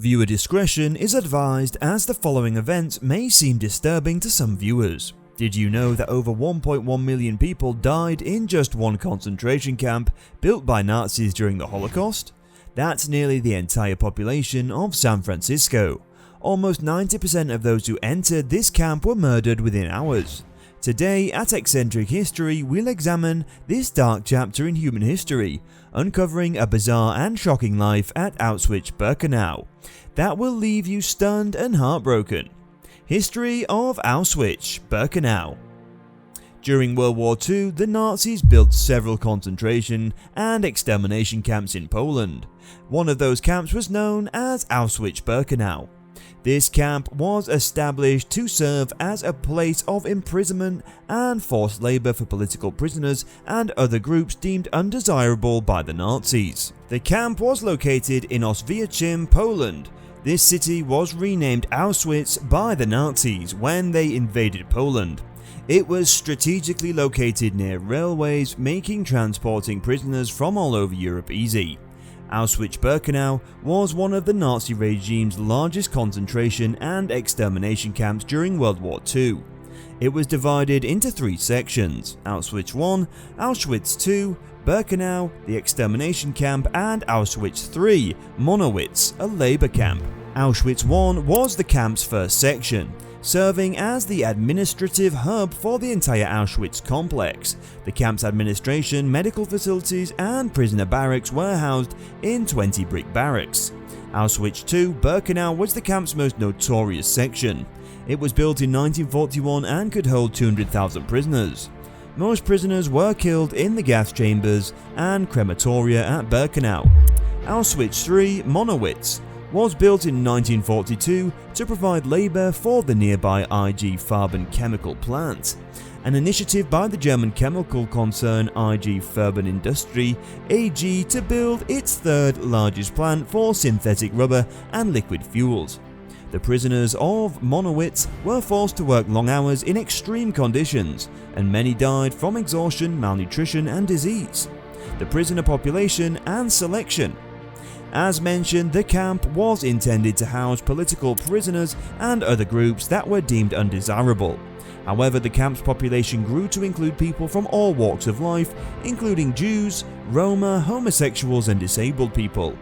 Viewer discretion is advised, as the following events may seem disturbing to some viewers. Did you know that over 1.1 million people died in just one concentration camp built by Nazis during the Holocaust? That's nearly the entire population of San Francisco. Almost 90% of those who entered this camp were murdered within hours. Today at Eccentric History, we'll examine this dark chapter in human history, uncovering a bizarre and shocking life at Auschwitz-Birkenau that will leave you stunned and heartbroken. History of Auschwitz-Birkenau. During World War II, the Nazis built several concentration and extermination camps in Poland. One of those camps was known as Auschwitz-Birkenau. This camp was established to serve as a place of imprisonment and forced labor for political prisoners and other groups deemed undesirable by the Nazis. The camp was located in Auschwitz, Poland. This city was renamed Auschwitz by the Nazis when they invaded Poland. It was strategically located near railways, making transporting prisoners from all over Europe easy. Auschwitz-Birkenau was one of the Nazi regime's largest concentration and extermination camps during World War II. It was divided into three sections: Auschwitz I, Auschwitz II, Birkenau, the extermination camp, and Auschwitz III, Monowitz, a labor camp. Auschwitz I was the camp's first section, serving as the administrative hub for the entire Auschwitz complex. The camp's administration, medical facilities, and prisoner barracks were housed in 20 brick barracks. Auschwitz II Birkenau was the camp's most notorious section. It was built in 1941 and could hold 200,000 prisoners. Most prisoners were killed in the gas chambers and crematoria at Birkenau. Auschwitz III Monowitz was built in 1942 to provide labor for the nearby IG Farben chemical plant, an initiative by the German chemical concern IG Farben Industrie AG to build its third largest plant for synthetic rubber and liquid fuels. The prisoners of Monowitz were forced to work long hours in extreme conditions, and many died from exhaustion, malnutrition, and disease. The prisoner population and selection. As mentioned, the camp was intended to house political prisoners and other groups that were deemed undesirable. However, the camp's population grew to include people from all walks of life, including Jews, Roma, homosexuals, and disabled people.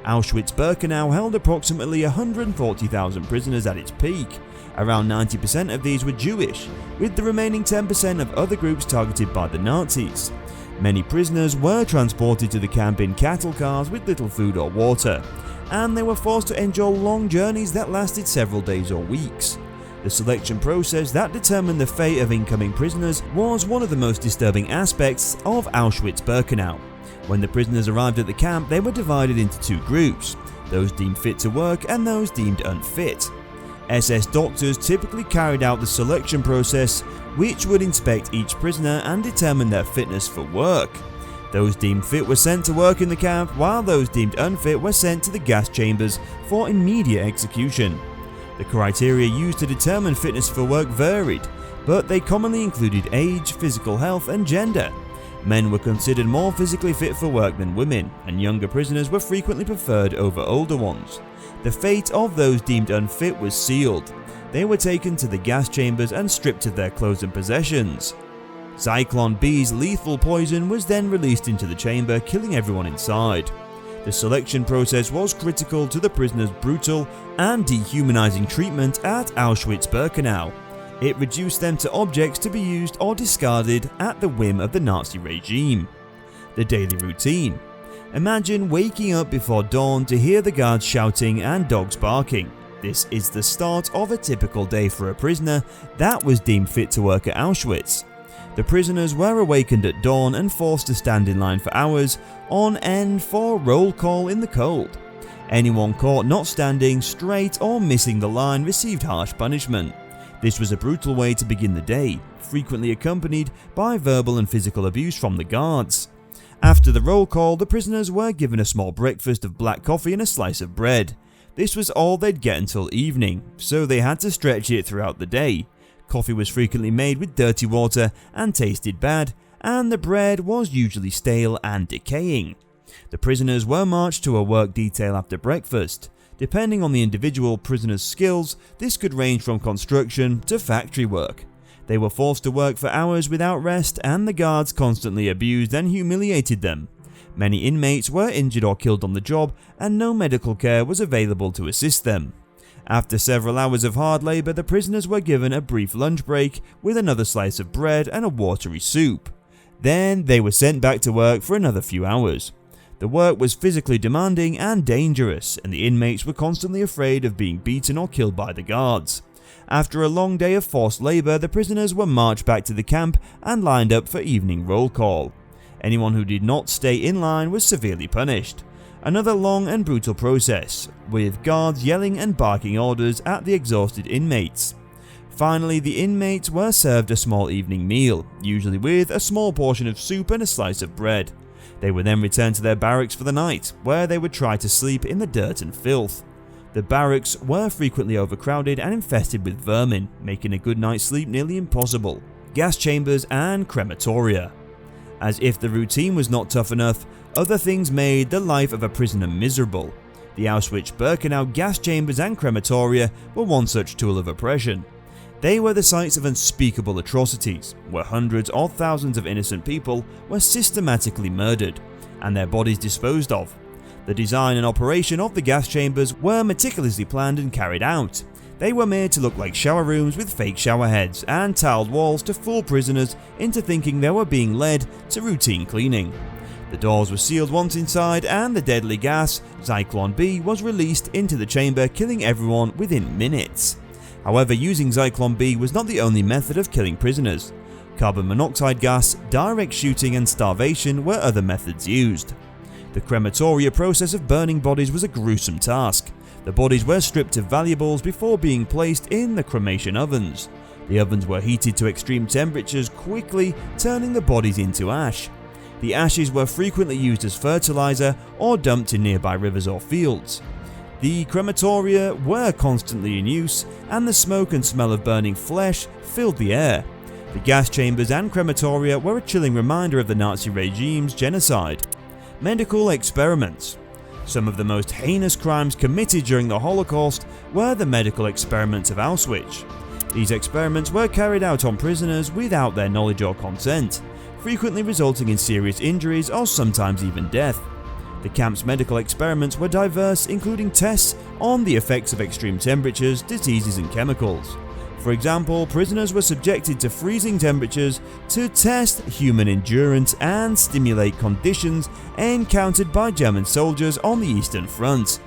Auschwitz-Birkenau held approximately 140,000 prisoners at its peak. Around 90% of these were Jewish, with the remaining 10% of other groups targeted by the Nazis. Many prisoners were transported to the camp in cattle cars with little food or water, and they were forced to endure long journeys that lasted several days or weeks. The selection process that determined the fate of incoming prisoners was one of the most disturbing aspects of Auschwitz-Birkenau. When the prisoners arrived at the camp, they were divided into two groups: those deemed fit to work and those deemed unfit. SS doctors typically carried out the selection process, which would inspect each prisoner and determine their fitness for work. Those deemed fit were sent to work in the camp, while those deemed unfit were sent to the gas chambers for immediate execution. The criteria used to determine fitness for work varied, but they commonly included age, physical health, and gender. Men were considered more physically fit for work than women, and younger prisoners were frequently preferred over older ones. The fate of those deemed unfit was sealed. They were taken to the gas chambers and stripped of their clothes and possessions. Zyklon B's lethal poison was then released into the chamber, killing everyone inside. The selection process was critical to the prisoners' brutal and dehumanizing treatment at Auschwitz-Birkenau. It reduced them to objects to be used or discarded at the whim of the Nazi regime. The daily routine. Imagine waking up before dawn to hear the guards shouting and dogs barking. This is the start of a typical day for a prisoner that was deemed fit to work at Auschwitz. The prisoners were awakened at dawn and forced to stand in line for hours on end for roll call in the cold. Anyone caught not standing straight or missing the line received harsh punishment. This was a brutal way to begin the day, frequently accompanied by verbal and physical abuse from the guards. After the roll call, the prisoners were given a small breakfast of black coffee and a slice of bread. This was all they'd get until evening, so they had to stretch it throughout the day. Coffee was frequently made with dirty water and tasted bad, and the bread was usually stale and decaying. The prisoners were marched to a work detail after breakfast. Depending on the individual prisoner's skills, this could range from construction to factory work. They were forced to work for hours without rest, and the guards constantly abused and humiliated them. Many inmates were injured or killed on the job, and no medical care was available to assist them. After several hours of hard labour, the prisoners were given a brief lunch break with another slice of bread and a watery soup. Then they were sent back to work for another few hours. The work was physically demanding and dangerous, and the inmates were constantly afraid of being beaten or killed by the guards. After a long day of forced labour, the prisoners were marched back to the camp and lined up for evening roll call. Anyone who did not stay in line was severely punished. Another long and brutal process, with guards yelling and barking orders at the exhausted inmates. Finally, the inmates were served a small evening meal, usually with a small portion of soup and a slice of bread. They were then returned to their barracks for the night, where they would try to sleep in the dirt and filth. The barracks were frequently overcrowded and infested with vermin, making a good night's sleep nearly impossible. Gas chambers and crematoria. As if the routine was not tough enough, other things made the life of a prisoner miserable. The Auschwitz-Birkenau gas chambers and crematoria were one such tool of oppression. They were the sites of unspeakable atrocities, where hundreds or thousands of innocent people were systematically murdered, and their bodies disposed of. The design and operation of the gas chambers were meticulously planned and carried out. They were made to look like shower rooms with fake shower heads and tiled walls to fool prisoners into thinking they were being led to routine cleaning. The doors were sealed once inside, and the deadly gas, Zyklon B, was released into the chamber, killing everyone within minutes. However, using Zyklon B was not the only method of killing prisoners. Carbon monoxide gas, direct shooting and starvation were other methods used. The crematoria process of burning bodies was a gruesome task. The bodies were stripped of valuables before being placed in the cremation ovens. The ovens were heated to extreme temperatures, quickly turning the bodies into ash. The ashes were frequently used as fertilizer or dumped in nearby rivers or fields. The crematoria were constantly in use, and the smoke and smell of burning flesh filled the air. The gas chambers and crematoria were a chilling reminder of the Nazi regime's genocide. Medical experiments. Some of the most heinous crimes committed during the Holocaust were the medical experiments of Auschwitz. These experiments were carried out on prisoners without their knowledge or consent, frequently resulting in serious injuries or sometimes even death. The camp's medical experiments were diverse, including tests on the effects of extreme temperatures, diseases and chemicals. For example, prisoners were subjected to freezing temperatures to test human endurance and stimulate conditions encountered by German soldiers on the Eastern Front.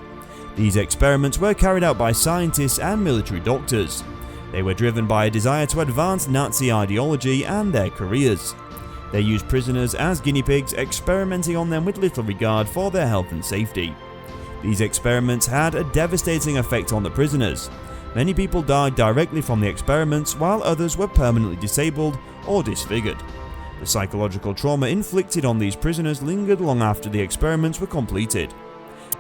These experiments were carried out by scientists and military doctors. They were driven by a desire to advance Nazi ideology and their careers. They used prisoners as guinea pigs, experimenting on them with little regard for their health and safety. These experiments had a devastating effect on the prisoners. Many people died directly from the experiments, while others were permanently disabled or disfigured. The psychological trauma inflicted on these prisoners lingered long after the experiments were completed.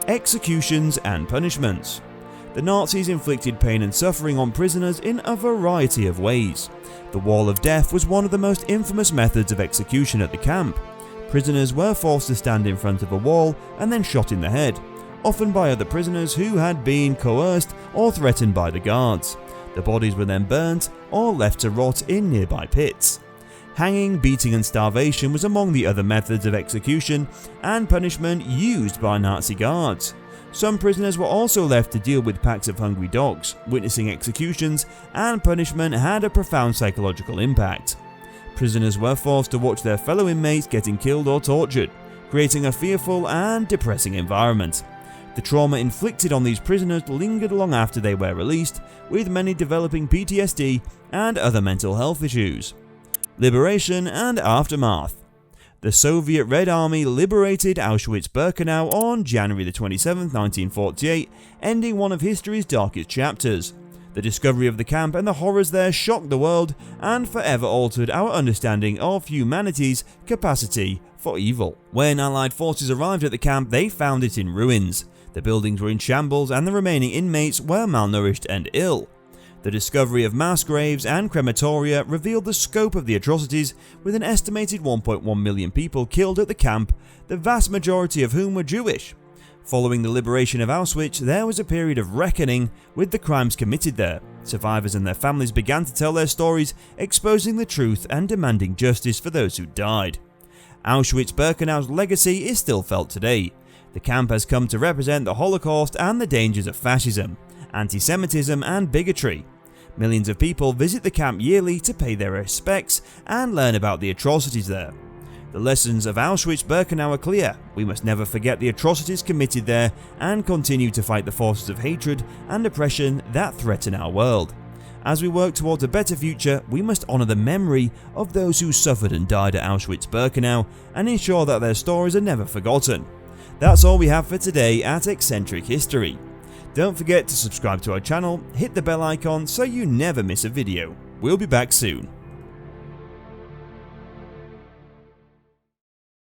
Executions and punishments. The Nazis inflicted pain and suffering on prisoners in a variety of ways. The Wall of Death was one of the most infamous methods of execution at the camp. Prisoners were forced to stand in front of a wall and then shot in the head, often by other prisoners who had been coerced or threatened by the guards. The bodies were then burnt or left to rot in nearby pits. Hanging, beating and starvation was among the other methods of execution and punishment used by Nazi guards. Some prisoners were also left to deal with packs of hungry dogs. Witnessing executions and punishment had a profound psychological impact. Prisoners were forced to watch their fellow inmates getting killed or tortured, creating a fearful and depressing environment. The trauma inflicted on these prisoners lingered long after they were released, with many developing PTSD and other mental health issues. Liberation and aftermath. The Soviet Red Army liberated Auschwitz-Birkenau on January 27, 1948, ending one of history's darkest chapters. The discovery of the camp and the horrors there shocked the world and forever altered our understanding of humanity's capacity for evil. When Allied forces arrived at the camp, they found it in ruins. The buildings were in shambles and the remaining inmates were malnourished and ill. The discovery of mass graves and crematoria revealed the scope of the atrocities, with an estimated 1.1 million people killed at the camp, the vast majority of whom were Jewish. Following the liberation of Auschwitz, there was a period of reckoning with the crimes committed there. Survivors and their families began to tell their stories, exposing the truth and demanding justice for those who died. Auschwitz-Birkenau's legacy is still felt today. The camp has come to represent the Holocaust and the dangers of fascism, anti-Semitism and bigotry. Millions of people visit the camp yearly to pay their respects and learn about the atrocities there. The lessons of Auschwitz-Birkenau are clear. We must never forget the atrocities committed there and continue to fight the forces of hatred and oppression that threaten our world. As we work towards a better future, we must honour the memory of those who suffered and died at Auschwitz-Birkenau and ensure that their stories are never forgotten. That's all we have for today at Eccentric History. Don't forget to subscribe to our channel, hit the bell icon so you never miss a video. We'll be back soon.